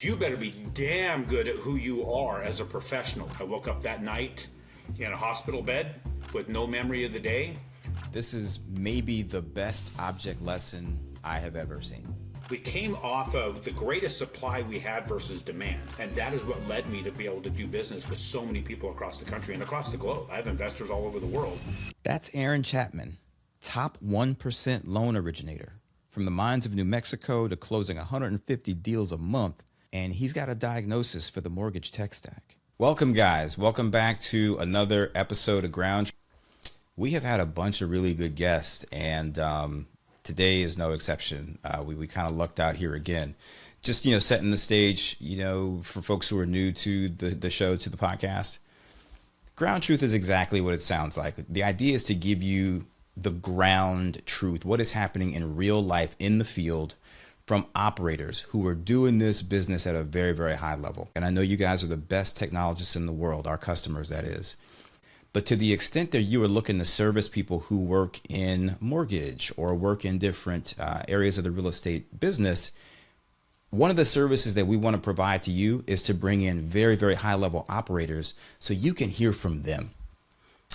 You better be damn good at who you are as a professional. I woke up that night in a hospital bed with no memory of the day. This is maybe the best object lesson I have ever seen. We came off of the greatest supply we had versus demand. And that is what led me to be able to do business with so many people across the country and across the globe. I have investors all over the world. That's Aaron Chapman, top 1% loan originator. From the mines of New Mexico to closing 150 deals a month. And he's got a diagnosis for the mortgage tech stack. Welcome, guys. Welcome back to another episode of Ground. We have had a bunch of really good guests, and today is no exception. We kind of lucked out here again. Just, setting the stage, for folks who are new to the show, to the podcast. Ground truth is exactly what it sounds like. The idea is to give you the ground truth, what is happening in real life in the field, from operators who are doing this business at a very, very high level. And I know you guys are the best technologists in the world, our customers, that is. But to the extent that you are looking to service people who work in mortgage or work in different areas of the real estate business, one of the services that we want to provide to you is to bring in very, very high level operators so you can hear from them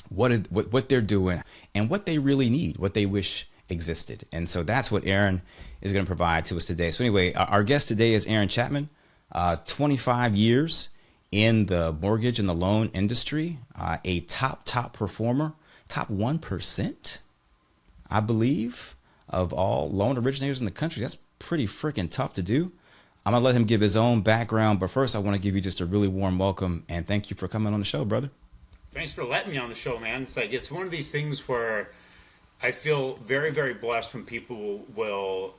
what they're doing and what they really need, what they wish existed. And so that's what Aaron is going to provide to us today. So anyway, our guest today is Aaron Chapman, 25 years in the mortgage and the loan industry, a top performer, top 1%, I believe, of all loan originators in the country. That's pretty freaking tough to do. I'm going to let him give his own background, but first I want to give you just a really warm welcome and thank you for coming on the show, brother. Thanks for letting me on the show, man. It's one of these things where I feel very, very blessed when people will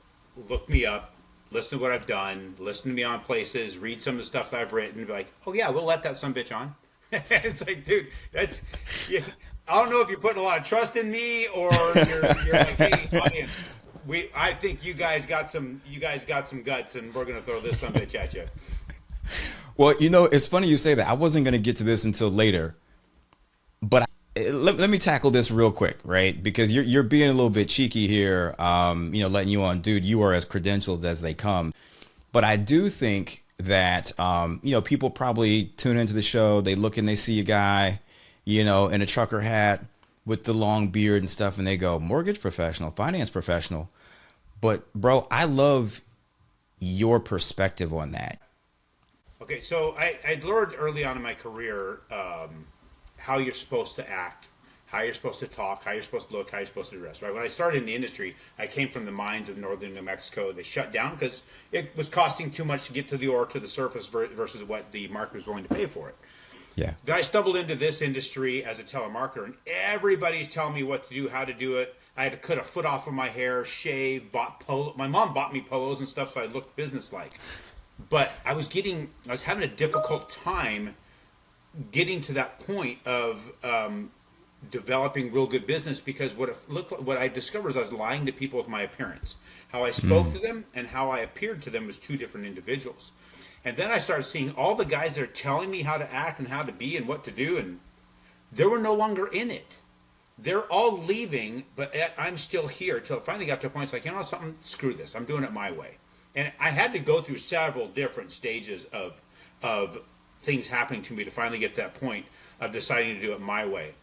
look me up, listen to what I've done, listen to me on places, read some of the stuff that I've written, and be like, oh yeah, we'll let that sumbitch on. It's like, dude, that's, yeah, I don't know if you're putting a lot of trust in me or you're like, hey, audience, I think you guys got some guts, and we're gonna throw this sumbitch at you. Well, it's funny you say that. I wasn't gonna get to this until later, but let me tackle this real quick, right? Because you're being a little bit cheeky here, letting you on, dude, you are as credentialed as they come. But I do think that, people probably tune into the show, they look and they see a guy, in a trucker hat with the long beard and stuff, and they go, mortgage professional, finance professional. But bro, I love your perspective on that. Okay, so I learned early on in my career, how you're supposed to act, how you're supposed to talk, how you're supposed to look, how you're supposed to dress, right? When I started in the industry, I came from the mines of northern New Mexico. They shut down because it was costing too much to get to the ore, to the surface versus what the market was willing to pay for it. Yeah. Then I stumbled into this industry as a telemarketer, and everybody's telling me what to do, how to do it. I had to cut a foot off of my hair, shave, bought polo. My mom bought me polos and stuff, so I looked businesslike. But I was having a difficult time getting to that point of developing real good business, because what I discovered is I was lying to people with my appearance. How I spoke to them and how I appeared to them was two different individuals. And then I started seeing all the guys that are telling me how to act and how to be and what to do, and they were no longer in it. They're all leaving, but I'm still here. Till it finally got to a point, it's like, something, screw this. I'm doing it my way. And I had to go through several different stages of things happening to me to finally get to that point of deciding to do it my way.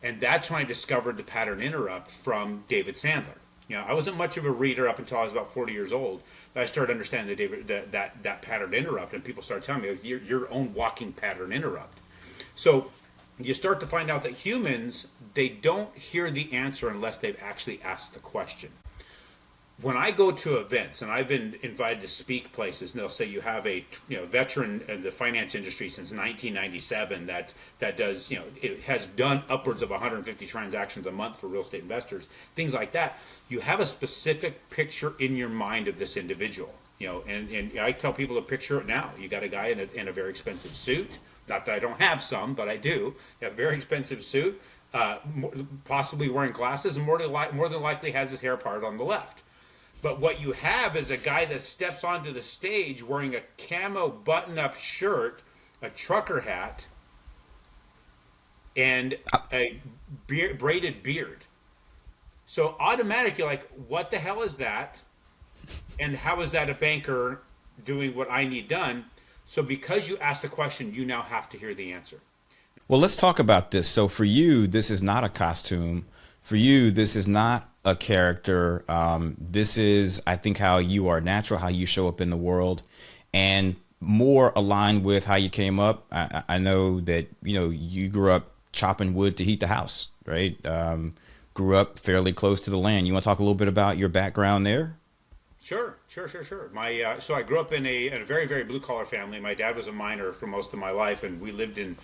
And that's when I discovered the pattern interrupt from David Sandler. I wasn't much of a reader up until I was about 40 years old. But I started understanding that pattern interrupt, and people started telling me, you're your own walking pattern interrupt. So you start to find out that humans, they don't hear the answer unless they've actually asked the question. When I go to events, and I've been invited to speak places, and they'll say you have a veteran of the finance industry since 1997 that does, it has done upwards of 150 transactions a month for real estate investors, things like that. You have a specific picture in your mind of this individual, and I tell people to picture it now. You got a guy in a very expensive suit. Not that I don't have some, but I do. You have a very expensive suit, possibly wearing glasses, and more than likely has his hair parted on the left. But what you have is a guy that steps onto the stage wearing a camo button-up shirt, a trucker hat, and a braided beard. So automatically, like, what the hell is that? And how is that a banker doing what I need done. So because you asked the question, you now have to hear the answer. Well, let's talk about this. So for you, this is not a costume. For you, this is not a character. This is, I think, how you are natural, how you show up in the world, and more aligned with how you came up. I know that, you grew up chopping wood to heat the house, right? Grew up fairly close to the land. You want to talk a little bit about your background there? Sure. So I grew up in a very, very blue collar family. My dad was a miner for most of my life, and we lived in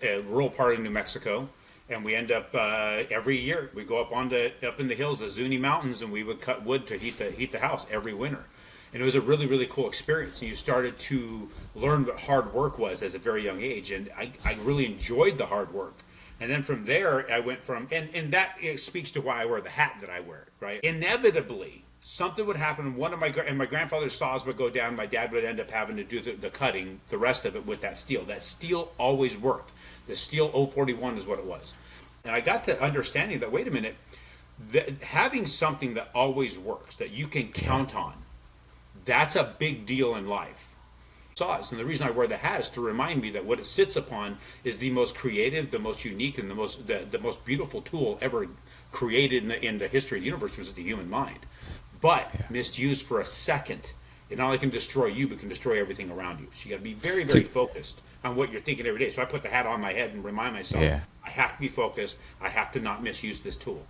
a rural part of New Mexico. And we end up every year we go up in the hills, the Zuni Mountains, and we would cut wood to heat the house every winter. And it was a really, really cool experience. And you started to learn what hard work was as a very young age, and I really enjoyed the hard work. And then from there, I went from, and that speaks to why I wear the hat that I wear, right? Inevitably, something would happen. And my grandfather's saws would go down. My dad would end up having to do the cutting, the rest of it with that steel. That steel always worked. The steel 041 is what it was. And I got to understanding that, wait a minute, that having something that always works, that you can count on, that's a big deal in life. And the reason I wear the hat is to remind me that what it sits upon is the most creative, the most unique, and the most beautiful tool ever created in the history of the universe, which is the human mind. But misused for a second, it not only can destroy you, but can destroy everything around you. So you got to be very, very focused on what you're thinking every day. So I put the hat on my head and remind myself, I have to be focused. I have to not misuse this tool.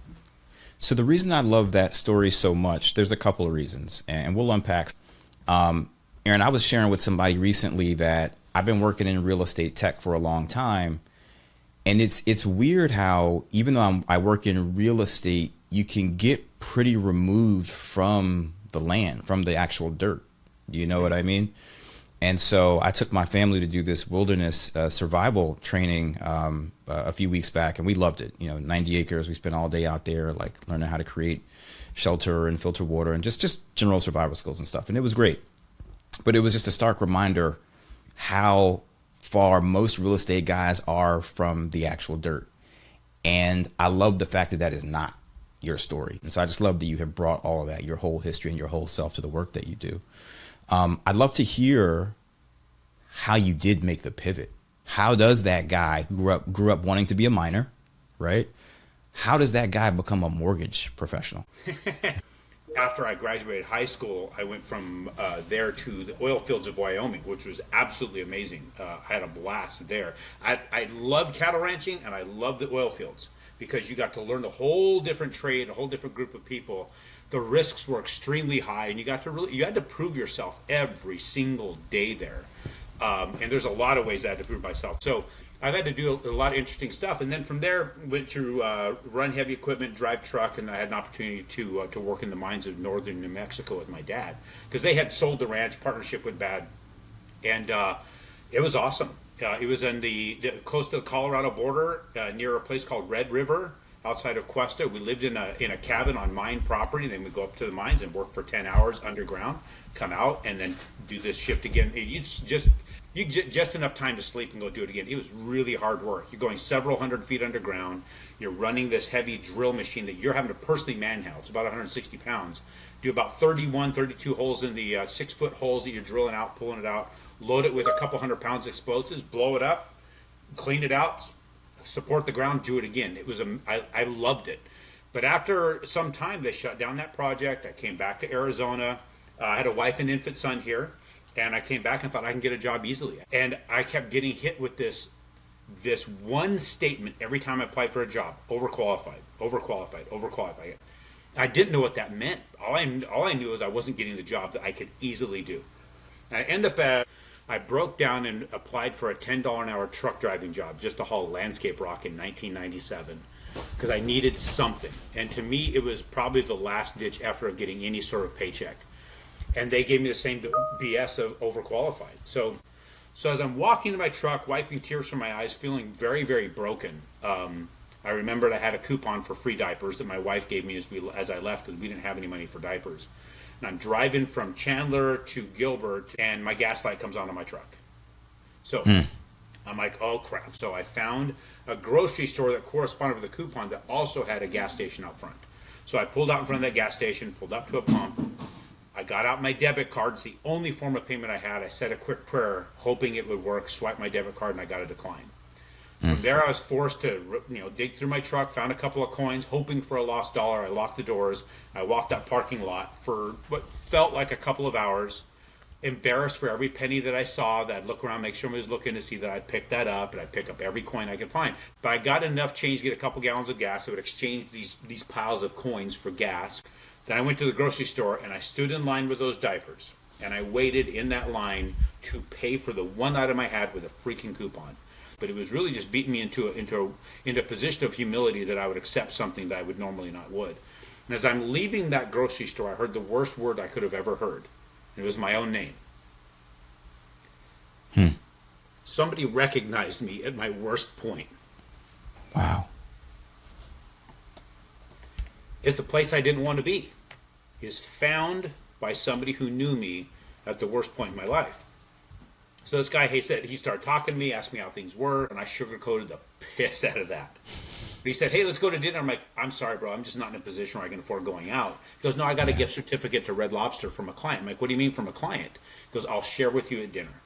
So the reason I love that story so much, there's a couple of reasons, and we'll unpack. Aaron, I was sharing with somebody recently that I've been working in real estate tech for a long time. And it's weird how, even though I work in real estate, you can get pretty removed from the land, from the actual dirt. You know what I mean? And so I took my family to do this wilderness survival training a few weeks back, and we loved it. 90 acres. We spent all day out there, like learning how to create shelter and filter water and just general survival skills and stuff. And it was great. But it was just a stark reminder how far most real estate guys are from the actual dirt. And I love the fact that that is not your story. And so I just love that you have brought all of that, your whole history and your whole self, to the work that you do. I'd love to hear how you did make the pivot. How does that guy who grew up wanting to be a miner, right? How does that guy become a mortgage professional? After I graduated high school, I went from there to the oil fields of Wyoming, which was absolutely amazing. I had a blast there. I loved cattle ranching, and I loved the oil fields because you got to learn a whole different trade, a whole different group of people. The risks were extremely high, and you had to prove yourself every single day there. And there's a lot of ways I had to prove myself. So I've had to do a lot of interesting stuff, and then from there went to run heavy equipment, drive truck, and I had an opportunity to work in the mines of northern New Mexico with my dad because they had sold the ranch. Partnership went bad, and it was awesome. It was in the close to the Colorado border, near a place called Red River, outside of Cuesta. We lived in a cabin on mine property. Then we'd go up to the mines and work for 10 hours underground, come out, and then do this shift again. You get just enough time to sleep and go do it again. It was really hard work. You're going several hundred feet underground. You're running this heavy drill machine that you're having to personally manhandle. It's about 160 pounds. Do about 31, 32 holes in the 6-foot holes that you're drilling out, pulling it out. Load it with a couple 100 pounds of explosives. Blow it up. Clean it out. Support the ground. Do it again. I loved it. But after some time, they shut down that project. I came back to Arizona. I had a wife and infant son here. And I came back and thought I can get a job easily. And I kept getting hit with this one statement every time I applied for a job: overqualified, overqualified, overqualified. I didn't know what that meant. All I knew was I wasn't getting the job that I could easily do. And I broke down and applied for a $10 an hour truck driving job just to haul landscape rock in 1997 because I needed something. And to me, it was probably the last ditch effort of getting any sort of paycheck. And they gave me the same BS of overqualified. So as I'm walking to my truck, wiping tears from my eyes, feeling very, very broken, I remembered I had a coupon for free diapers that my wife gave me as I left because we didn't have any money for diapers. And I'm driving from Chandler to Gilbert, and my gas light comes on in my truck. So I'm like, oh, crap. So I found a grocery store that corresponded with a coupon that also had a gas station out front. So I pulled out in front of that gas station, pulled up to a pump. I got out my debit card. It's the only form of payment I had. I said a quick prayer, hoping it would work, swiped my debit card, and I got a decline. From there, I was forced to, dig through my truck, found a couple of coins, hoping for a lost dollar. I locked the doors. I walked that parking lot for what felt like a couple of hours, embarrassed for every penny that I saw. That I'd look around, make sure somebody was looking to see that I'd pick that up, and I'd pick up every coin I could find. But I got enough change to get a couple gallons of gas. I would exchange these piles of coins for gas. Then I went to the grocery store, and I stood in line with those diapers. And I waited in that line to pay for the one item I had with a freaking coupon. But it was really just beating me into a position of humility that I would accept something that I would normally not would. And as I'm leaving that grocery store, I heard the worst word I could have ever heard. It was my own name. Somebody recognized me at my worst point. Wow. It's the place I didn't want to be. Is found by somebody who knew me at the worst point in my life. So this guy, he started talking to me, asked me how things were, and I sugarcoated the piss out of that. He said, hey, let's go to dinner. I'm like, I'm sorry, bro. I'm just not in a position where I can afford going out. He goes, no, I got a gift certificate to Red Lobster from a client. I'm like, what do you mean from a client? He goes, I'll share with you at dinner.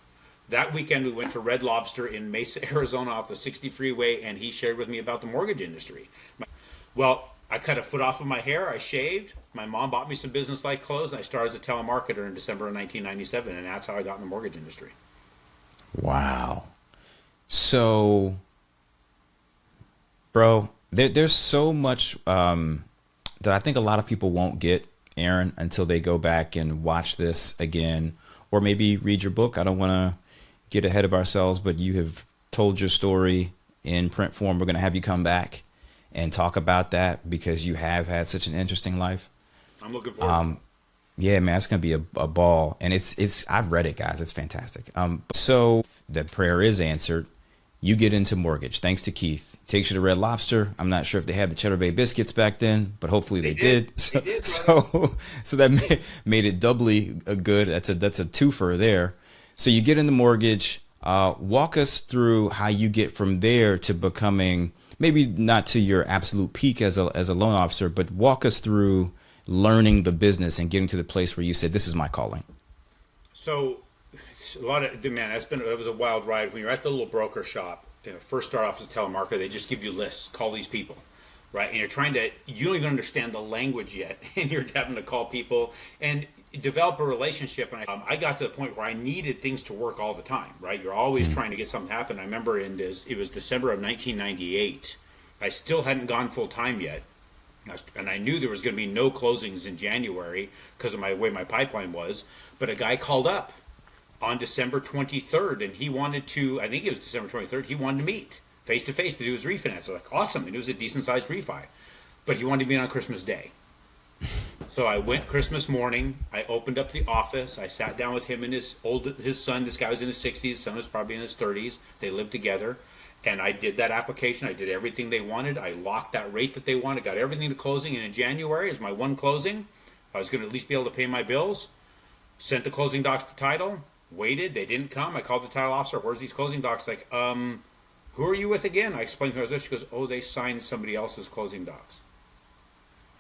That weekend, we went to Red Lobster in Mesa, Arizona off the 60 freeway, and he shared with me about the mortgage industry. Well, I cut a foot off of my hair. I shaved. My mom bought me some business-like clothes, and I started as a telemarketer in December of 1997, and that's how I got in the mortgage industry. Wow. So, bro, there's so much that I think a lot of people won't get, Aaron, until they go back and watch this again, or maybe read your book. I don't want to get ahead of ourselves, but you have told your story in print form. We're going to have you come back and talk about that because you have had such an interesting life. I'm looking forward to it. Yeah, man, it's gonna be a ball, and it's I've read it, guys. It's fantastic. So the prayer is answered. You get into mortgage thanks to Keith. Takes you to Red Lobster. I'm not sure if they had the Cheddar Bay biscuits back then, but hopefully they did. So, They did, so that made it doubly good. That's a twofer there. So you get in the mortgage. Walk us through how you get from there to becoming, maybe not to your absolute peak as a loan officer, but walk us through learning the business and getting to the place where you said, this is my calling. So it was a wild ride. When you're at the little broker shop, first start off as a telemarketer, they just give you lists, call these people, right? And you don't even understand the language yet, and you're having to call people and develop a relationship. And I got to the point where I needed things to work all the time, right? You're always trying to get something to happen. I remember it was December of 1998. I still hadn't gone full time yet. And I knew there was going to be no closings in January because of the way my pipeline was. But a guy called up on December 23rd, and he wanted to, I think it was December 23rd, he wanted to meet face-to-face to do his refinance. I was like, awesome. And it was a decent-sized refi. But he wanted to meet on Christmas Day. So I went Christmas morning. I opened up the office. I sat down with him and his son. This guy was in his 60s. His son was probably in his 30s. They lived together. And I did that application. I did everything they wanted. I locked that rate that they wanted, got everything to closing. And in January is my one closing. I was going to at least be able to pay my bills. Sent the closing docs to title. Waited. They didn't come. I called the title officer. Where's these closing docs? Like, who are you with again? I explained who I was with. She goes, oh, they signed somebody else's closing docs.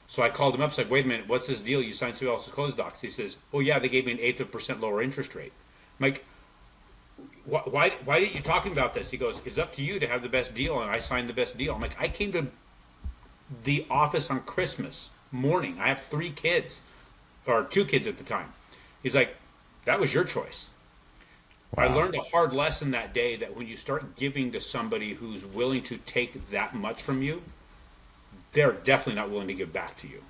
So I called him up. Said, wait a minute. What's this deal? You signed somebody else's closing docs. He says, oh, yeah, they gave me an 1/8% lower interest rate. I'm like, why didn't you talking about this? He goes, it's up to you to have the best deal, and I signed the best deal. I'm like, I came to the office on Christmas morning. I have 3 kids, or 2 kids at the time. He's like, that was your choice. Wow. I learned a hard lesson that day that when you start giving to somebody who's willing to take that much from you, they're definitely not willing to give back to you.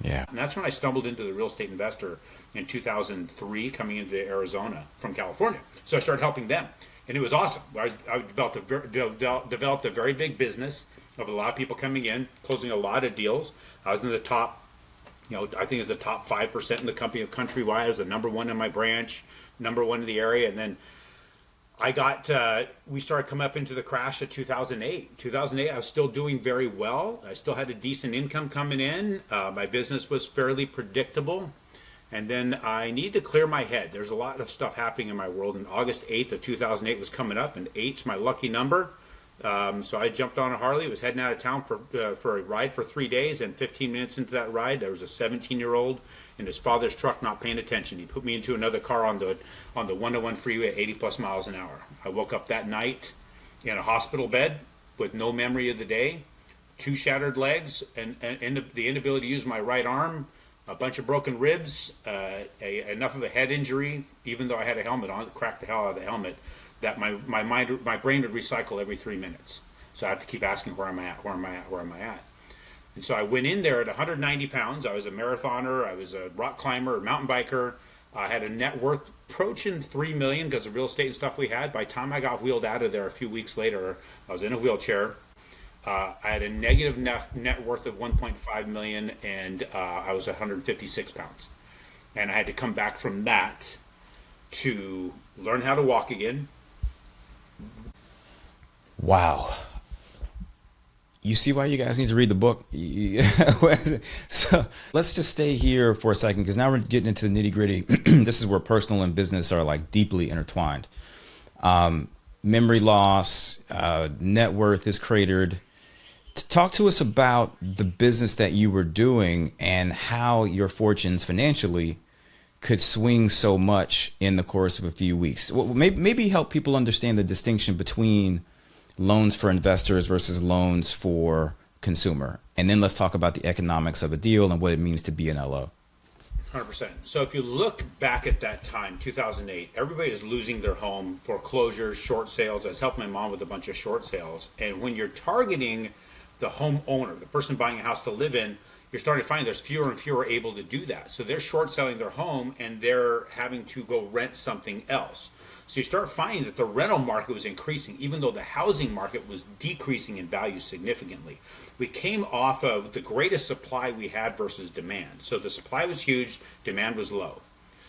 Yeah. And that's when I stumbled into the real estate investor in 2003, coming into Arizona from California. So I started helping them, and it was awesome. I developed a very big business of a lot of people coming in, closing a lot of deals. I was in the top, I think it's the top 5% in the company of countrywide. I was the number 1 in my branch, number 1 in the area, and then we started coming up into the crash of 2008. 2008, I was still doing very well. I still had a decent income coming in. My business was fairly predictable. And then I need to clear my head. There's a lot of stuff happening in my world. And August 8th of 2008 was coming up, and 8's my lucky number. So I jumped on a Harley, was heading out of town for a ride for 3 days, and 15 minutes into that ride, there was a 17-year-old in his father's truck not paying attention. He put me into another car on the 101 freeway at 80 plus miles an hour. I woke up that night in a hospital bed with no memory of the day, 2 shattered legs, and the inability to use my right arm, a bunch of broken ribs, enough of a head injury, even though I had a helmet on, it cracked the hell out of the helmet, that my brain would recycle every 3 minutes. So I have to keep asking, where am I at? Where am I at? Where am I at? And so I went in there at 190 pounds. I was a marathoner. I was a rock climber, a mountain biker. I had a net worth approaching 3 million because of real estate and stuff we had. By the time I got wheeled out of there a few weeks later, I was in a wheelchair. I had a negative net worth of 1.5 million, and I was 156 pounds. And I had to come back from that to learn how to walk again. Wow. You see why you guys need to read the book? So let's just stay here for a second, because now we're getting into the nitty gritty. This is where personal and business are like deeply intertwined. Memory loss, net worth is cratered. Talk to us about the business that you were doing and how your fortunes financially could swing so much in the course of a few weeks. Well, maybe help people understand the distinction between loans for investors versus loans for consumer. And then let's talk about the economics of a deal and what it means to be an LO. 100%. So if you look back at that time, 2008, everybody is losing their home, foreclosures, short sales. I was helping my mom with a bunch of short sales. And when you're targeting the homeowner, the person buying a house to live in, you're starting to find there's fewer and fewer able to do that. So they're short selling their home and they're having to go rent something else. So you start finding that the rental market was increasing, even though the housing market was decreasing in value significantly. We came off of the greatest supply we had versus demand. So the supply was huge, demand was low.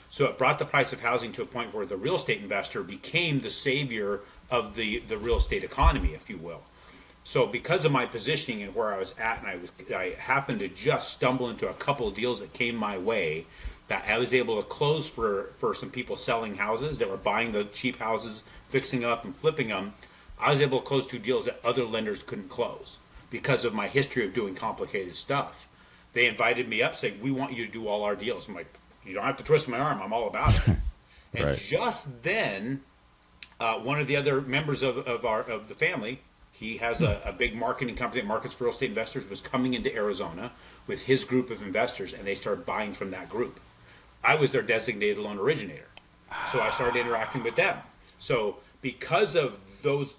So it brought the price of housing to a point where the real estate investor became the savior of the real estate economy, if you will. So because of my positioning and where I was at, and I happened to just stumble into a couple of deals that came my way, that I was able to close for some people selling houses that were buying the cheap houses, fixing up and flipping them. I was able to close 2 deals that other lenders couldn't close because of my history of doing complicated stuff. They invited me up saying, we want you to do all our deals. I'm like, you don't have to twist my arm. I'm all about it. And Right. Just then, one of the other members of the family, he has a big marketing company that markets for real estate investors, was coming into Arizona with his group of investors, and they started buying from that group. I was their designated loan originator. So I started interacting with them. So because of those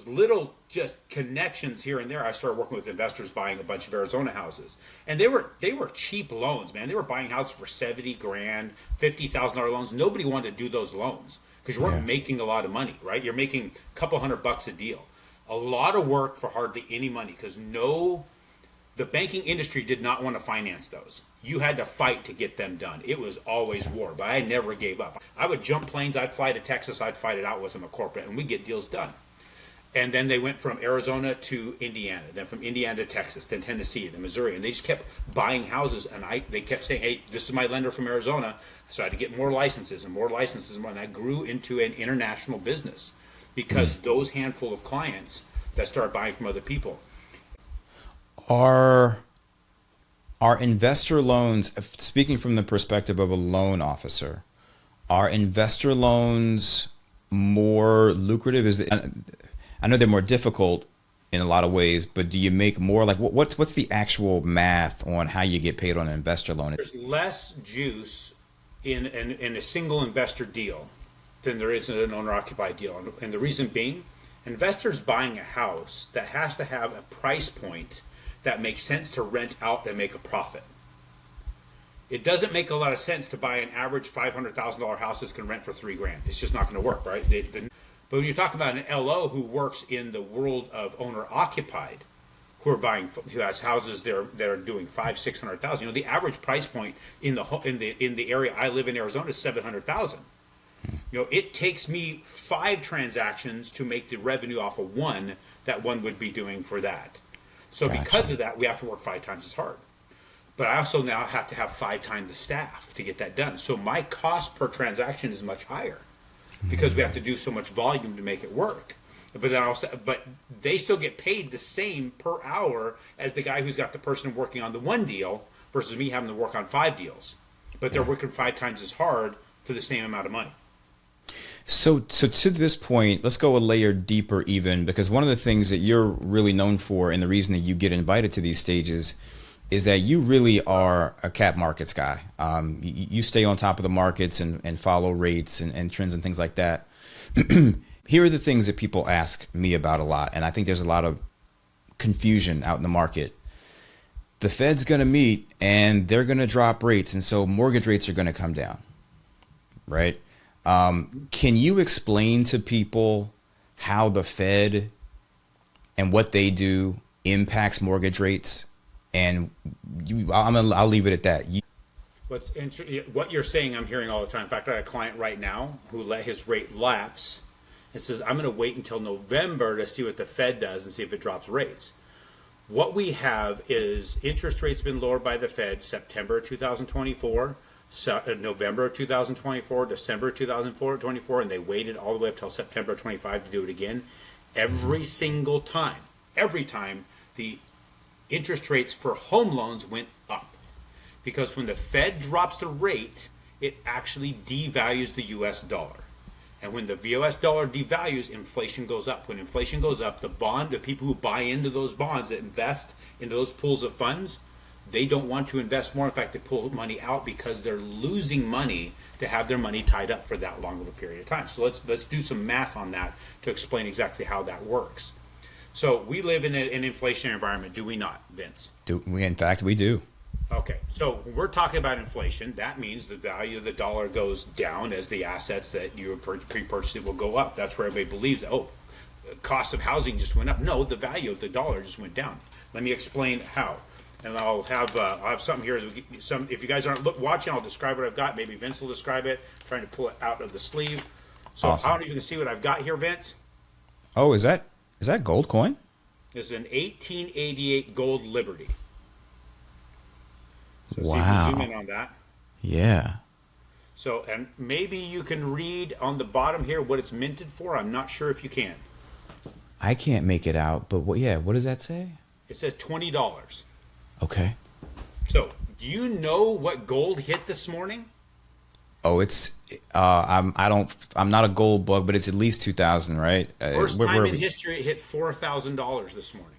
little just connections here and there, I started working with investors buying a bunch of Arizona houses. And they were cheap loans, man. They were buying houses for 70 grand, $50,000 loans. Nobody wanted to do those loans because you weren't making a lot of money, right? You're making a couple $100 a deal. A lot of work for hardly any money because the banking industry did not want to finance those. You had to fight to get them done. It was always war, but I never gave up. I would jump planes. I'd fly to Texas. I'd fight it out with them at corporate, and we'd get deals done. And then they went from Arizona to Indiana, then from Indiana to Texas, then Tennessee, then Missouri, and they just kept buying houses. And they kept saying, "Hey, this is my lender from Arizona." So I had to get more licenses and more licenses, and I grew into an international business because those handful of clients that started buying from other people. Are investor loans, speaking from the perspective of a loan officer, are investor loans more lucrative? I know they're more difficult in a lot of ways, but do you make more? Like, what's the actual math on how you get paid on an investor loan? There's less juice in a single investor deal than there is in an owner-occupied deal. And the reason being, investors buying a house that has to have a price point that makes sense to rent out and make a profit. It doesn't make a lot of sense to buy an average $500,000 house that can rent for $3 grand. It's just not going to work, right? But when you're talking about an LO who works in the world of owner-occupied, who has houses that are doing $500,000-$600,000, the average price point in the area I live in, Arizona, is $700,000. It takes me 5 transactions to make the revenue off of one that one would be doing for that. So because of that, we have to work 5 times as hard. But I also now have to have 5 times the staff to get that done. So my cost per transaction is much higher because we have to do so much volume to make it work. But then also, but they still get paid the same per hour as the guy who's got the person working on the one deal versus me having to work on 5 deals. But they're working 5 times as hard for the same amount of money. So to this point, let's go a layer deeper even, because one of the things that you're really known for and the reason that you get invited to these stages is that you really are a cap markets guy. You stay on top of the markets and follow rates and trends and things like that. Here are the things that people ask me about a lot, and I think there's a lot of confusion out in the market. The Fed's going to meet and they're going to drop rates, and so mortgage rates are going to come down, right? Can you explain to people how the Fed and what they do impacts mortgage rates? And I'll leave it at that. What you're saying, I'm hearing all the time. In fact, I had a client right now who let his rate lapse and says, I'm going to wait until November to see what the Fed does and see if it drops rates. What we have is interest rates been lowered by the Fed September 2024, November 2024, December 2024, and they waited all the way up till September 25 to do it again. Every single time, the interest rates for home loans went up. Because when the Fed drops the rate, it actually devalues the US dollar. And when the US dollar devalues, inflation goes up. When inflation goes up, the people who buy into those bonds, that invest into those pools of funds, they don't want to invest more. In fact, they pull money out because they're losing money to have their money tied up for that long of a period of time. So let's do some math on that to explain exactly how that works. So we live in an inflationary environment, do we not, Vince? In fact, we do. Okay, so when we're talking about inflation, that means the value of the dollar goes down as the assets that you pre-purchased it will go up. That's where everybody believes that, cost of housing just went up. No, the value of the dollar just went down. Let me explain how. And I'll have something here. If you guys aren't watching, I'll describe what I've got. Maybe Vince will describe it. I'm trying to pull it out of the sleeve. So awesome. I don't even see what I've got here, Vince. Oh, is that gold coin? This is an 1888 gold Liberty. So wow. See if you can zoom in on that. Yeah. So, and maybe you can read on the bottom here what it's minted for. I'm not sure if you can. I can't make it out, but what does that say? It says $20. Okay. So, do you know what gold hit this morning? Oh, it's I'm not a gold bug, but it's at least 2,000, right? First time in history it hit $4,000 this morning.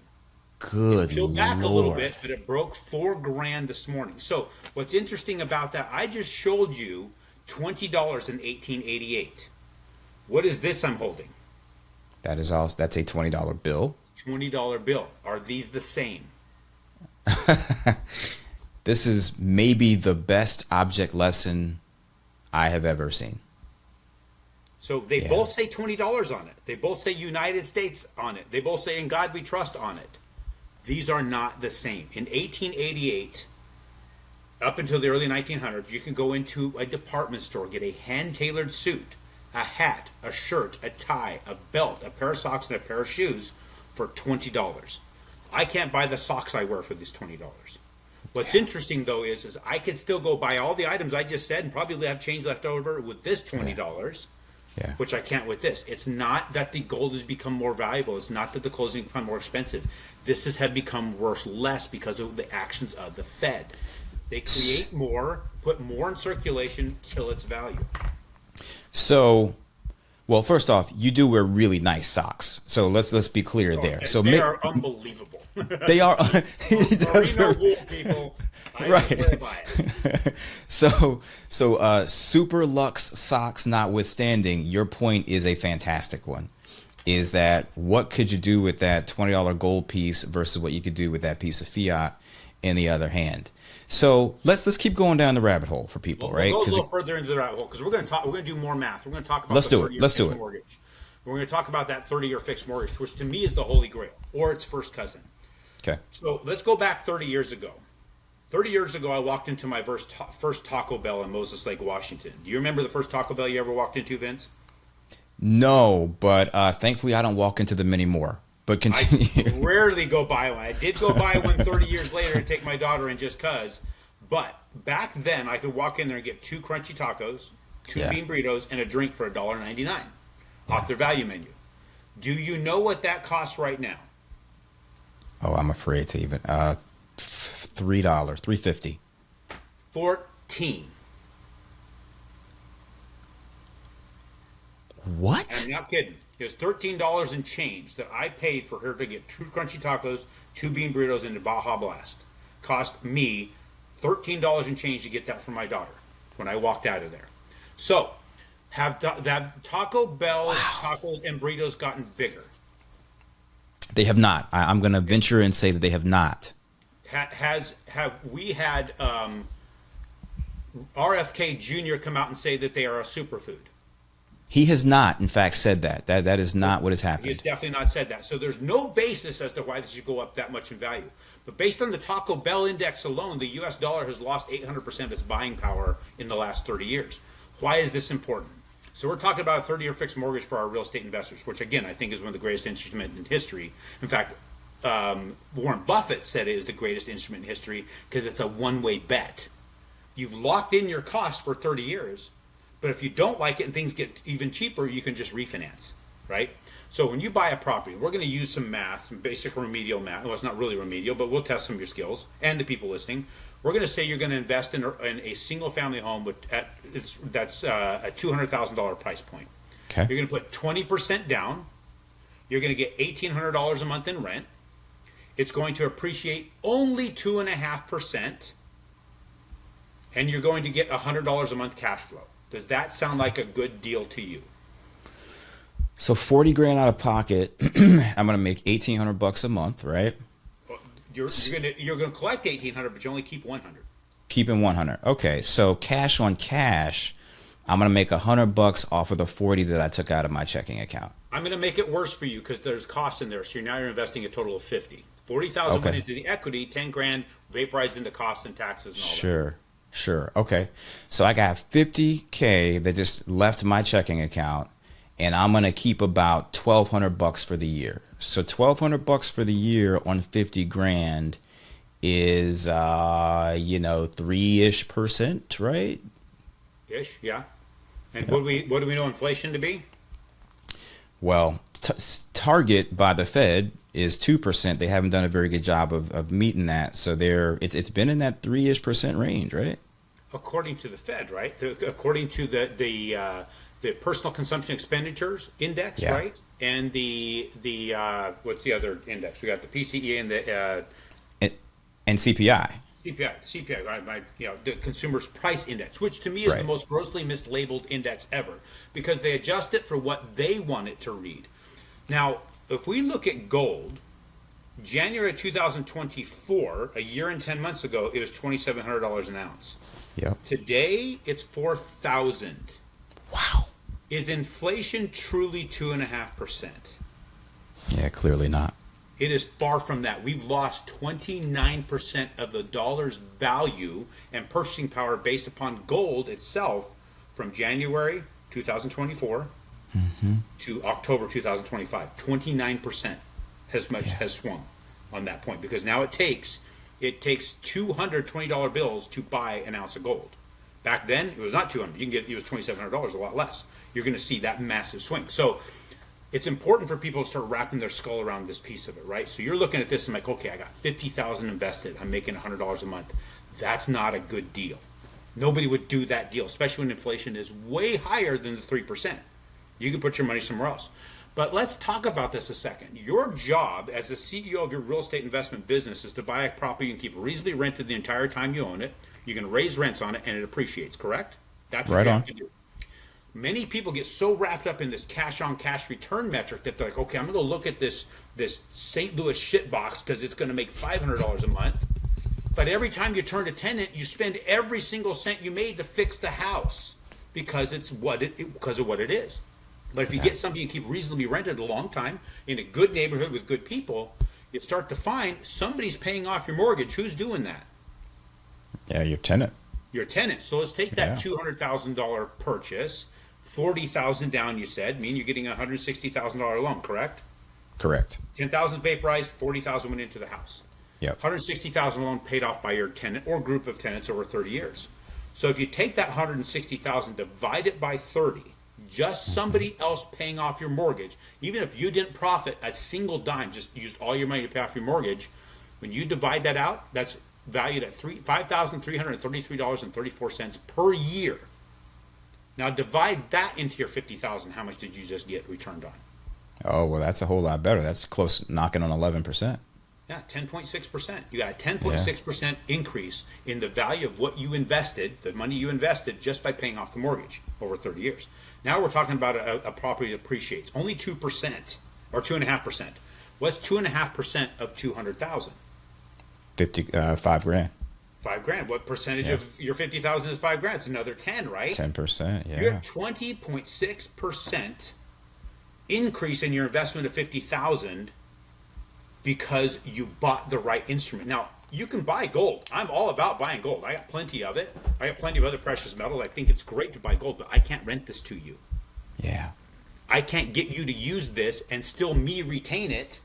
Good It's peeled back Lord. a little bit, but it broke $4,000 this morning. So what's interesting about that, I just showed you $20 in 1888. What is this I'm holding? That's a $20 bill. $20 bill. Are these the same? This is maybe the best object lesson I have ever seen. So they both say $20 on it. They both say United States on it. They both say In God We Trust on it. These are not the same. In 1888, up until the early 1900s, you can go into a department store, get a hand-tailored suit, a hat, a shirt, a tie, a belt, a pair of socks, and a pair of shoes for $20. I can't buy the socks I wear for this $20. What's interesting, though, is I could still go buy all the items I just said and probably have change left over with this $20. Yeah. Which I can't with this. It's not that the gold has become more valuable. It's not that the clothes have become more expensive. This has become worth less because of the actions of the Fed. They create more, put more in circulation, kill its value. So, well, first off, you do wear really nice socks. So let's be clear there. So they are unbelievable. They are. Merino wool people. I swear by it. So Super Lux socks notwithstanding, your point is a fantastic one. Is that what could you do with that $20 gold piece versus what you could do with that piece of Fiat in the other hand? So let's keep going down the rabbit hole for people, right? We'll go a little further into the rabbit hole because we're going to do more math. We're going to talk about Let's do it. Mortgage. We're going to talk about that 30-year fixed mortgage, which to me is the holy grail or its first cousin. Okay. So let's go back 30 years ago. 30 years ago, I walked into my first Taco Bell in Moses Lake, Washington. Do you remember the first Taco Bell you ever walked into, Vince? No, but thankfully I don't walk into them anymore. But continue. I rarely go by one. I did go by one 30 years later to take my daughter in just because. But back then, I could walk in there and get 2 crunchy tacos, 2 bean burritos, and a drink for $1.99 off their value menu. Do you know what that costs right now? Oh, I'm afraid to even. $3.50. 14. What? I'm not kidding. It was $13 and change that I paid for her to get 2 crunchy tacos, 2 bean burritos, and a Baja Blast. Cost me $13 and change to get that for my daughter when I walked out of there. So, have Taco Bell's tacos and burritos gotten bigger? They have not. I'm going to venture and say that they have not. Have we had RFK Jr. come out and say that they are a superfood? He has not, in fact, said that. That is not what has He has happened. definitely not said that. So there's no basis as to why this should go up that much in value. But based on the Taco Bell index alone, the U.S. dollar has lost 800% of its buying power in the last 30 years. Why is this important? So we're talking about a 30-year fixed mortgage for our real estate investors, which, again, I think is one of the greatest instruments in history. In fact, Warren Buffett said it is the greatest instrument in history because it's a one-way bet. You've locked in your costs for 30 years. But if you don't like it and things get even cheaper, you can just refinance, right? So when you buy a property, we're going to use some math, some basic remedial math. Well, it's not really remedial, but we'll test some of your skills and the people listening. We're going to say you're going to invest in a single-family home that's a $200,000 price point. Okay. You're going to put 20% down. You're going to get $1,800 a month in rent. It's going to appreciate only 2.5%, and you're going to get $100 a month cash flow. Does that sound like a good deal to you? So 40 grand out of pocket, I'm going to make $1,800 a month, right? You're going to collect $1,800, but you only keep $100. Keeping 100. Okay, so cash on cash, I'm going to make $100 off of the 40 that I took out of my checking account. I'm going to make it worse for you because there's costs in there. So now you're investing a total of 50. 40,000 went into the equity, 10 grand vaporized into costs and taxes and all that. Sure. Okay. So I got 50K that just left my checking account, and I'm going to keep about $1,200 for the year. So $1,200 for the year on 50 grand is 3-ish%, right? Ish, yeah. And what do we know inflation to be? Well, target by the Fed is 2%. They haven't done a very good job of meeting that. So it's been in that 3-ish% range, right? According to the Fed, right? According to the personal consumption expenditures index, right? And the what's the other index? We got the PCE and the and CPI. CPI, right? The consumer's price index, which to me is the most grossly mislabeled index ever, because they adjust it for what they want it to read. Now, if we look at gold, January 2024, a year and 10 months ago, it was $2,700 an ounce. Yep. Today, it's $4,000. Wow. Is inflation truly 2.5%? Yeah, clearly not. It is far from that. We've lost 29% of the dollar's value and purchasing power based upon gold itself from January 2024 to October 2025. 29% has swung on that point, because now it takes $220 bills to buy an ounce of gold. Back then, it was not $200. It was $2,700, a lot less. You're going to see that massive swing. So it's important for people to start wrapping their skull around this piece of it, right? So you're looking at this and like, okay, I got $50,000 invested. I'm making $100 a month. That's not a good deal. Nobody would do that deal, especially when inflation is way higher than the 3%. You can put your money somewhere else. But let's talk about this a second. Your job as the CEO of your real estate investment business is to buy a property and keep it reasonably rented the entire time you own it. You can raise rents on it and it appreciates, correct? That's what you have to do. Many people get so wrapped up in this cash-on-cash return metric that they're like, okay, I'm going to look at this St. Louis shit box because it's going to make $500 a month. But every time you turn a tenant, you spend every single cent you made to fix the house because of what it is. But if you get something you keep reasonably rented a long time in a good neighborhood with good people, you start to find somebody's paying off your mortgage. Who's doing that? Yeah, your tenant. Your tenant. So let's take that $200,000 purchase, $40,000 down. You said, mean you're getting a $160,000 loan, correct? Correct. $10,000 vaporized, $40,000 went into the house. Yep. $160,000 loan paid off by your tenant or group of tenants over 30 years. So if you take that $160,000, divide it by 30, just somebody else paying off your mortgage, even if you didn't profit a single dime, just used all your money to pay off your mortgage, when you divide that out, that's valued at $5,333.34 per year. Now divide that into your $50,000. How much did you just get returned on? Oh, well, that's a whole lot better. That's close, knocking on 11%. Yeah, 10.6%. You got a 10.6% increase in the value of what you invested, the money you invested, just by paying off the mortgage over 30 years. Now we're talking about a property that appreciates only 2% or 2.5%. What's 2.5% of 200,000? 5 grand. $5,000. What percentage of your 50,000 is $5,000? It's another 10, right? 10%. Yeah. You're 20.6% increase in your investment of 50,000 because you bought the right instrument. Now you can buy gold. I'm all about buying gold. I got plenty of it. I got plenty of other precious metals. I think it's great to buy gold, but I can't rent this to you. Yeah. I can't get you to use this and still me retain it,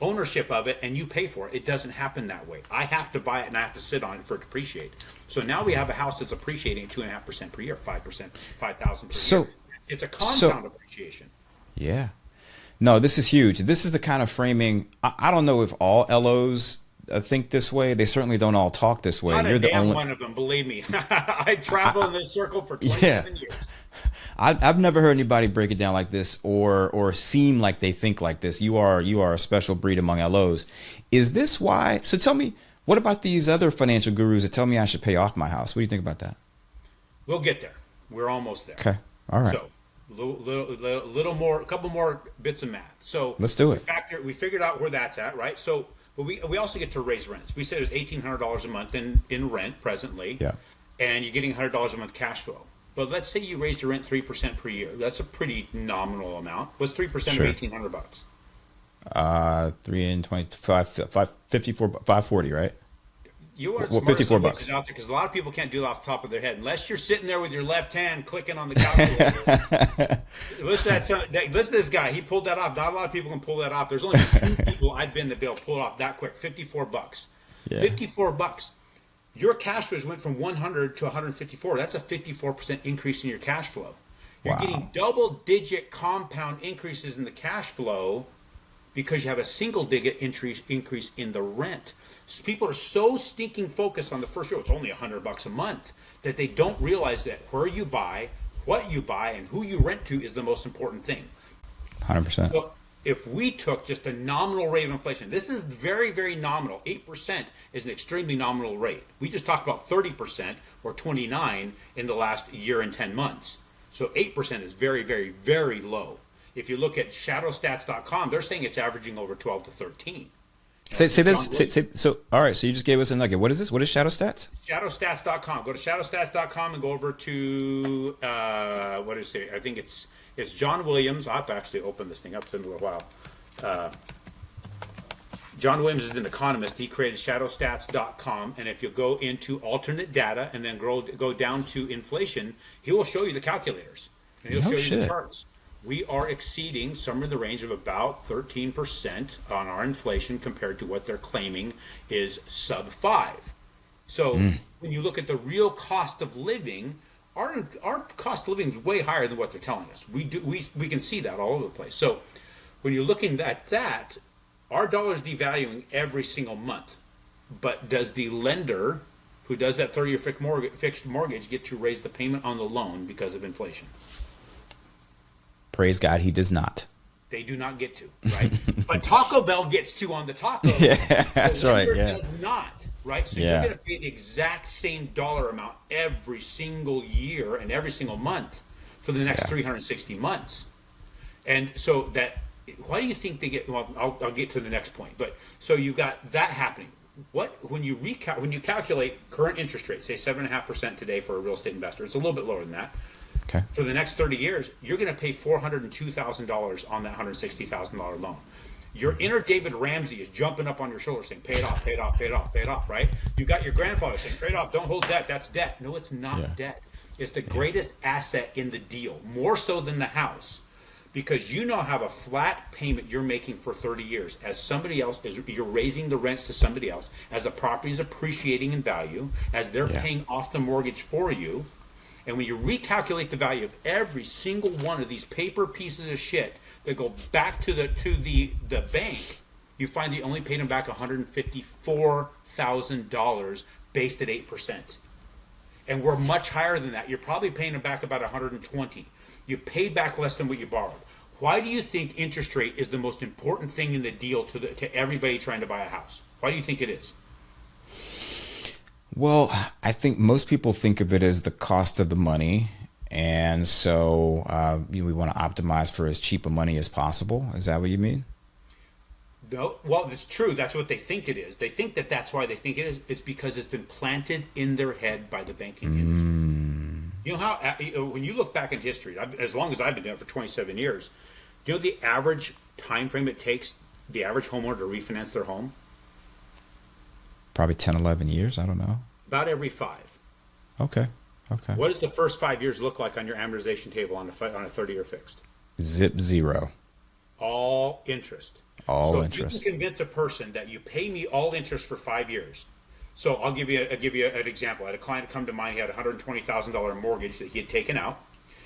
ownership of it, and you pay for it. It doesn't happen that way. I have to buy it and I have to sit on it for it to appreciate. So now we have a house that's appreciating at 2.5% per year, 5%, 5,000 per year. It's a compound appreciation. Yeah. No, this is huge. This is the kind of framing. I don't know if all LOs think this way. They certainly don't all talk this way. You're the only one of them, believe me. I travel in this circle for 27 years. I've never heard anybody break it down like this or seem like they think like this. You are a special breed among LOs. Is this why? So tell me, what about these other financial gurus that tell me I should pay off my house? What do you think about that? We'll get there. We're almost there. Okay. All right. So little more, a couple more bits of math. So let's do it. We figured out where that's at, right? So, but we also get to raise rents. We said it was $1,800 a month in rent presently. Yeah. And you're getting $100 a month cash flow. But let's say you raised your rent 3% per year. That's a pretty nominal amount. What's 3% of $1,800? 3 and 25, 54, 540, right? You are well, $54 out there because a lot of people can't do it off the top of their head unless you're sitting there with your left hand clicking on the calculator. Listen to this guy. He pulled that off. Not a lot of people can pull that off. There's only 2 people I've been to be able to pull it off that quick. $54. Yeah. $54. Your cash flows went from 100 to 154. That's a 54% increase in your cash flow. You're getting double-digit compound increases in the cash flow because you have a single-digit increase in the rent. So people are so stinking focused on the first year, it's only $100 a month, that they don't realize that where you buy, what you buy, and who you rent to is the most important thing. 100%. So if we took just a nominal rate of inflation, this is very, very nominal. 8% is an extremely nominal rate. We just talked about 30% or 29 in the last year and 10 months. So 8% is very, very, very low. If you look at shadowstats.com, they're saying it's averaging over 12 to 13. Say this. So, all right. So you just gave us a nugget. What is this? What is Shadow Stats? Shadowstats.com. Go to shadowstats.com and go over to what is it? I think it's John Williams. I'll have to actually open this thing up in a little while. John Williams is an economist. He created shadowstats.com, and if you go into alternate data and then go down to inflation, he will show you the calculators and he'll show you the charts. We are exceeding somewhere in the range of about 13% on our inflation compared to what they're claiming is sub 5. So when you look at the real cost of living, our cost of living is way higher than what they're telling us. We can see that all over the place. So when you're looking at that, our dollar is devaluing every single month. But does the lender who does that 30-year fixed mortgage get to raise the payment on the loan because of inflation? Praise God, he does not. They do not get to, right? But Taco Bell gets to on the taco. Yeah, that's right. Yeah. Does not, right? So you're going to pay the exact same dollar amount every single year and every single month for the next 360 months. And so why do you think they get? Well, I'll get to the next point. But so you got that happening. When you calculate current interest rates, say 7.5% today for a real estate investor, it's a little bit lower than that. Okay. For the next 30 years, you're going to pay $402,000 on that $160,000 loan. Your inner David Ramsey is jumping up on your shoulder saying, pay it off, pay it off, pay it off, pay it off, right? You got your grandfather saying, pay it off, don't hold debt, that's debt. No, it's not debt. It's the greatest asset in the deal, more so than the house, because you now have a flat payment you're making for 30 years. As somebody else, you're raising the rents to somebody else, as the property is appreciating in value, as they're paying off the mortgage for you. And when you recalculate the value of every single one of these paper pieces of shit that go back to the bank, you find you only paid them back $154,000 based at 8%. And we're much higher than that. You're probably paying them back about 120. You paid back less than what you borrowed. Why do you think interest rate is the most important thing in the deal to everybody trying to buy a house? Why do you think it is? Well, I think most people think of it as the cost of the money. And so we want to optimize for as cheap a money as possible. Is that what you mean? No, well, it's true. That's what they think it is. They think that that's why they think it is. It's because it's been planted in their head by the banking industry. You know how, when you look back in history, as long as I've been doing it for 27 years, do you know the average time frame it takes the average homeowner to refinance their home? Probably 10, 11 years. I don't know. About every 5. Okay. What does the first 5 years look like on your amortization table on a 30-year fixed? Zip zero. All interest. All interest. So you can convince a person that you pay me all interest for 5 years. So I'll give you an example. I had a client come to mind. He had a $120,000 mortgage that he had taken out.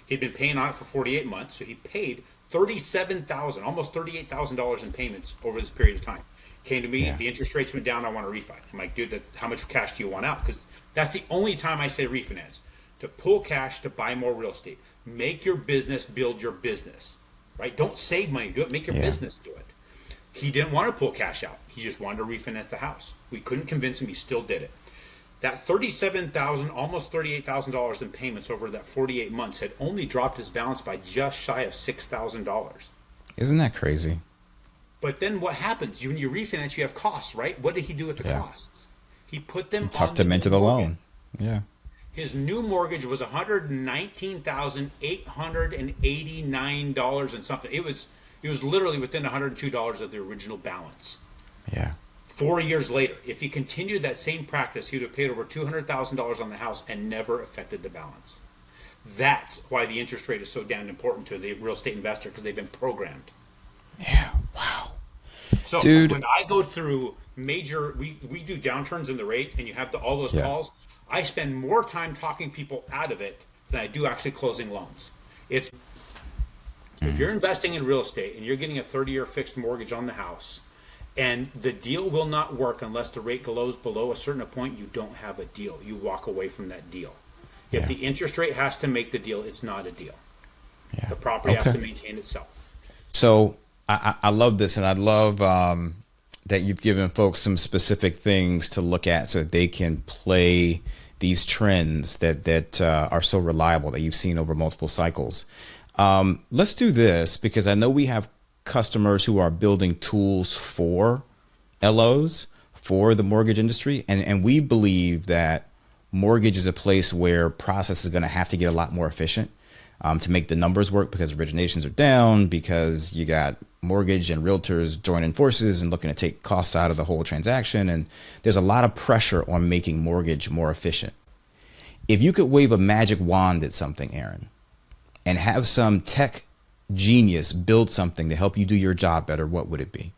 He'd been paying on it for 48 months, so he paid $37,000, almost $38,000 in payments over this period of time. Came to me, the interest rates went down, I want to refi. I'm like, dude, how much cash do you want out? Because that's the only time I say refinance. To pull cash to buy more real estate. Make your business build your business, right? Don't save money, do it. Make your business do it. He didn't want to pull cash out. He just wanted to refinance the house. We couldn't convince him. He still did it. That $37,000, almost $38,000 in payments over that 48 months had only dropped his balance by just shy of $6,000. Isn't that crazy? But then what happens? When you refinance, you have costs, right? What did he do with the costs? He put them tucked them into the loan. Yeah. His new mortgage was $119,889 and something. It was literally within $102 of the original balance. Yeah. 4 years later, if he continued that same practice, he would have paid over $200,000 on the house and never affected the balance. That's why the interest rate is so damn important to the real estate investor, because they've been programmed. Yeah. Wow. So Dude. When I go through major, we do downturns in the rate, and you have all those calls. I spend more time talking people out of it than I do actually closing loans. If you're investing in real estate and you're getting a 30-year fixed mortgage on the house, and the deal will not work unless the rate goes below a certain point, you don't have a deal. You walk away from that deal. If the interest rate has to make the deal, it's not a deal. Yeah. The property has to maintain itself. So I love this, and I love that you've given folks some specific things to look at so that they can play these trends that are so reliable that you've seen over multiple cycles. Let's do this, because I know we have customers who are building tools for LOs, for the mortgage industry. And we believe that mortgage is a place where process is going to have to get a lot more efficient to make the numbers work, because originations are down, because you got mortgage and realtors joining forces and looking to take costs out of the whole transaction. And there's a lot of pressure on making mortgage more efficient. If you could wave a magic wand at something, Aaron, and have some tech genius build something to help you do your job better, what would it be?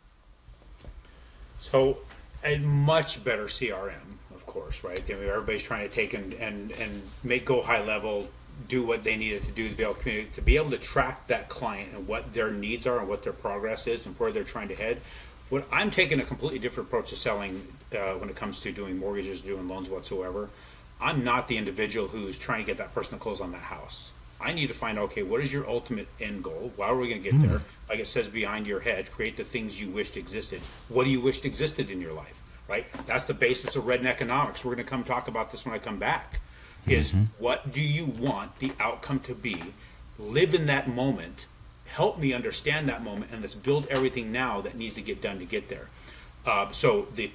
So a much better CRM, of course, right? I mean, everybody's trying to take and make go high level, do what they needed to do to be able to communicate, to be able to track that client and what their needs are and what their progress is and where they're trying to head. What I'm taking a completely different approach to selling when it comes to doing mortgages, doing loans whatsoever. I'm not the individual who's trying to get that person to close on that house. I need to find, okay, what is your ultimate end goal? How are we going to get there? Like it says behind your head, create the things you wished existed. What do you wish existed in your life, right? That's the basis of Redneck economics. We're going to come talk about this when I come back, is what do you want the outcome to be? Live in that moment. Help me understand that moment, and let's build everything now that needs to get done to get there. So the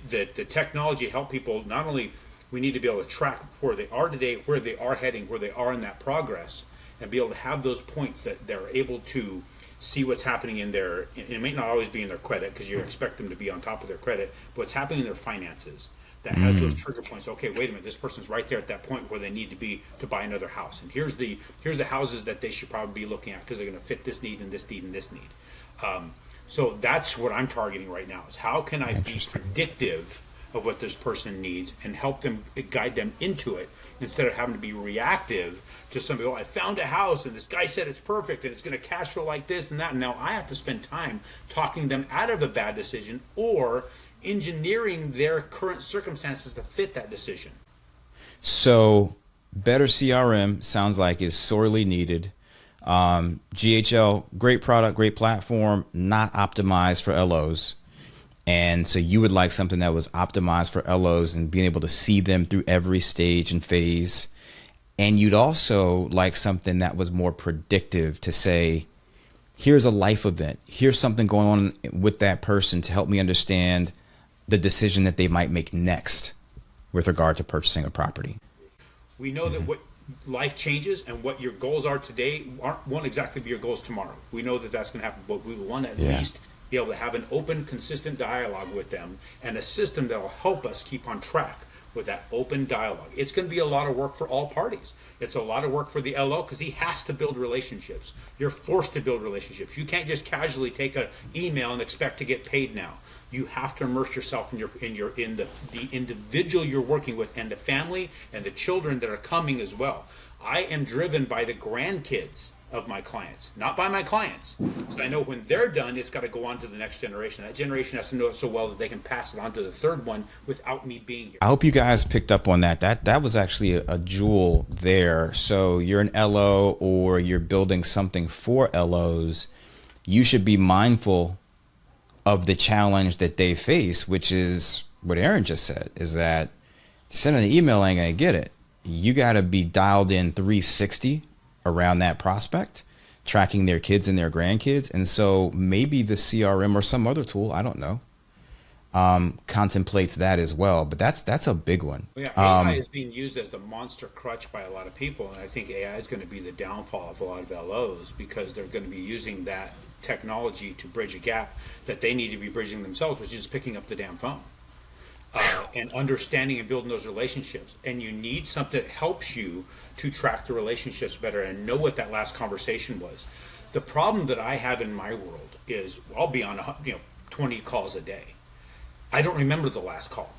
technology help people, not only we need to be able to track where they are today, where they are heading, where they are in that progress, and be able to have those points that they're able to see what's happening in their, and it may not always be in their credit, because you expect them to be on top of their credit, but what's happening in their finances that has those trigger points. Okay, wait a minute, this person's right there at that point where they need to be to buy another house. And here's the houses that they should probably be looking at, because they're going to fit this need and this need and this need. So that's what I'm targeting right now, is how can I be predictive of what this person needs and help them, guide them into it, instead of having to be reactive to somebody. Oh, I found a house and this guy said it's perfect and it's going to cash flow like this and that. And now I have to spend time talking them out of a bad decision or engineering their current circumstances to fit that decision. So better CRM sounds like is sorely needed. GHL, great product, great platform, not optimized for LOs. And so you would like something that was optimized for LOs and being able to see them through every stage and phase. And you'd also like something that was more predictive to say, here's a life event. Here's something going on with that person to help me understand the decision that they might make next with regard to purchasing a property. We know that what life changes and what your goals are today won't exactly be your goals tomorrow. We know that that's going to happen, but we want to at least be able to have an open, consistent dialogue with them and a system that will help us keep on track with that open dialogue. It's going to be a lot of work for all parties. It's a lot of work for the LO because he has to build relationships. You're forced to build relationships. You can't just casually take an email and expect to get paid now. You have to immerse yourself in the individual you're working with and the family and the children that are coming as well. I am driven by the grandkids of my clients, not by my clients. So I know when they're done, it's got to go on to the next generation. That generation has to know it so well that they can pass it on to the third one without me being here. I hope you guys picked up on that. That was actually a jewel there. So you're an LO or you're building something for LOs. You should be mindful of the challenge that they face, which is what Aaron just said, is that sending an email ain't gonna get it. You got to be dialed in 360 around that prospect, tracking their kids and their grandkids. And so maybe the CRM or some other tool, I don't know, contemplates that as well. But that's a big one. Yeah, AI is being used as the monster crutch by a lot of people. And I think AI is going to be the downfall of a lot of LOs because they're going to be using that technology to bridge a gap that they need to be bridging themselves, which is picking up the damn phone. And understanding and building those relationships. And you need something that helps you to track the relationships better and know what that last conversation was. The problem that I have in my world is I'll be on 20 calls a day. I don't remember the last call.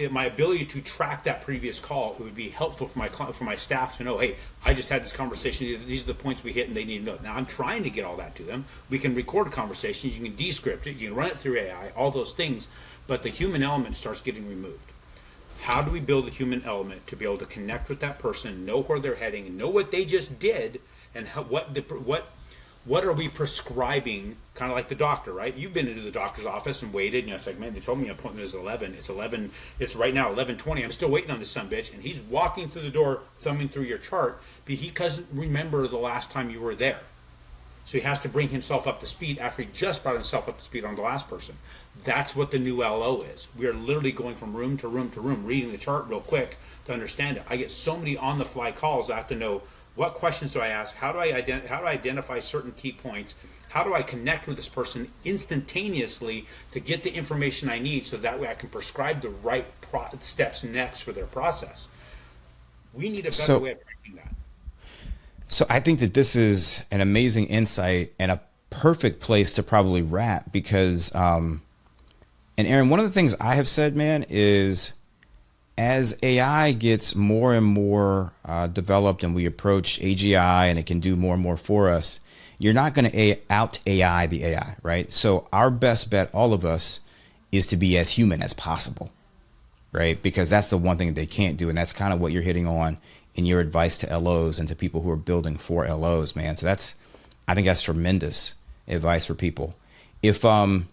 My ability to track that previous call, it would be helpful for my staff to know, hey, I just had this conversation. These are the points we hit and they need to know. Now I'm trying to get all that to them. We can record conversations. You can descript it. You can run it through AI, all those things. But the human element starts getting removed. How do we build a human element to be able to connect with that person, know where they're heading, and know what they just did, and what are we prescribing? Kind of like the doctor, right? You've been into the doctor's office and waited, and it's like, man, they told me an appointment is 11. It's 11. It's right now 11:20. I'm still waiting on this sumbitch, and he's walking through the door, thumbing through your chart, but he doesn't remember the last time you were there. So he has to bring himself up to speed after he just brought himself up to speed on the last person. That's what the new LO is. We are literally going from room to room to room, reading the chart real quick to understand it. I get so many on-the-fly calls. I have to know what questions do I ask, how do I identify certain key points, how do I connect with this person instantaneously to get the information I need so that way I can prescribe the right steps next for their process. We need a better way of tracking that. So I think that this is an amazing insight and a perfect place to probably wrap because, and Aaron, one of the things I have said, man, is as AI gets more and more developed and we approach AGI and it can do more and more for us, you're not going to out AI the AI, right? So our best bet, all of us, is to be as human as possible, right? Because that's the one thing they can't do. And that's kind of what you're hitting on in your advice to LOs and to people who are building for LOs, man. So I think that's tremendous advice for people. If, man,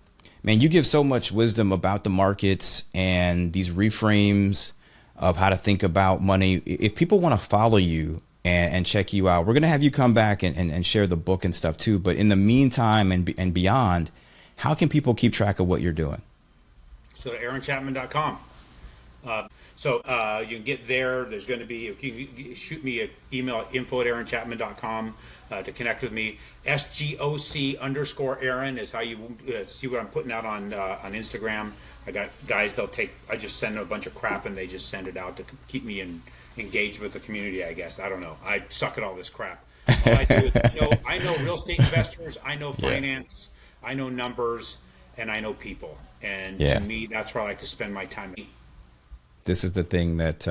you give so much wisdom about the markets and these reframes of how to think about money. If people want to follow you and check you out, we're going to have you come back and share the book and stuff too. But in the meantime and beyond, how can people keep track of what you're doing? So to aaronchapman.com. So you can get there. There's going to be, you can shoot me an email at info@aaronchapman.com to connect with me. SGOC_Aaron is how you see what I'm putting out on Instagram. I got guys, I just send them a bunch of crap and they just send it out to keep me engaged with the community, I guess. I don't know. I suck at all this crap. All I do is, I know real estate investors, I know finance, I know numbers, and I know people. And Yeah. to me, that's where I like to spend my time. This is the thing that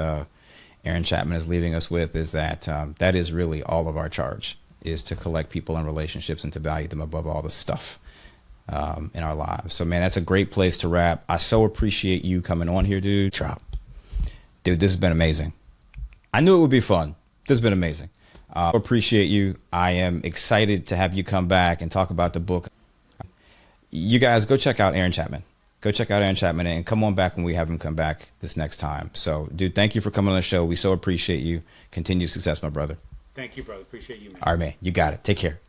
Aaron Chapman is leaving us with, is that that is really all of our charge, is to collect people and relationships and to value them above all the stuff in our lives. So, man, that's a great place to wrap. I so appreciate you coming on here, dude. Dude, this has been amazing. I knew it would be fun. This has been amazing. Appreciate you. I am excited to have you come back and talk about the book. You guys go check out Aaron Chapman. Go check out Aaron Chapman and come on back when we have him come back this next time. So, dude, thank you for coming on the show. We so appreciate you. Continued success, my brother. Thank you, brother. Appreciate you, man. All right, man. You got it. Take care.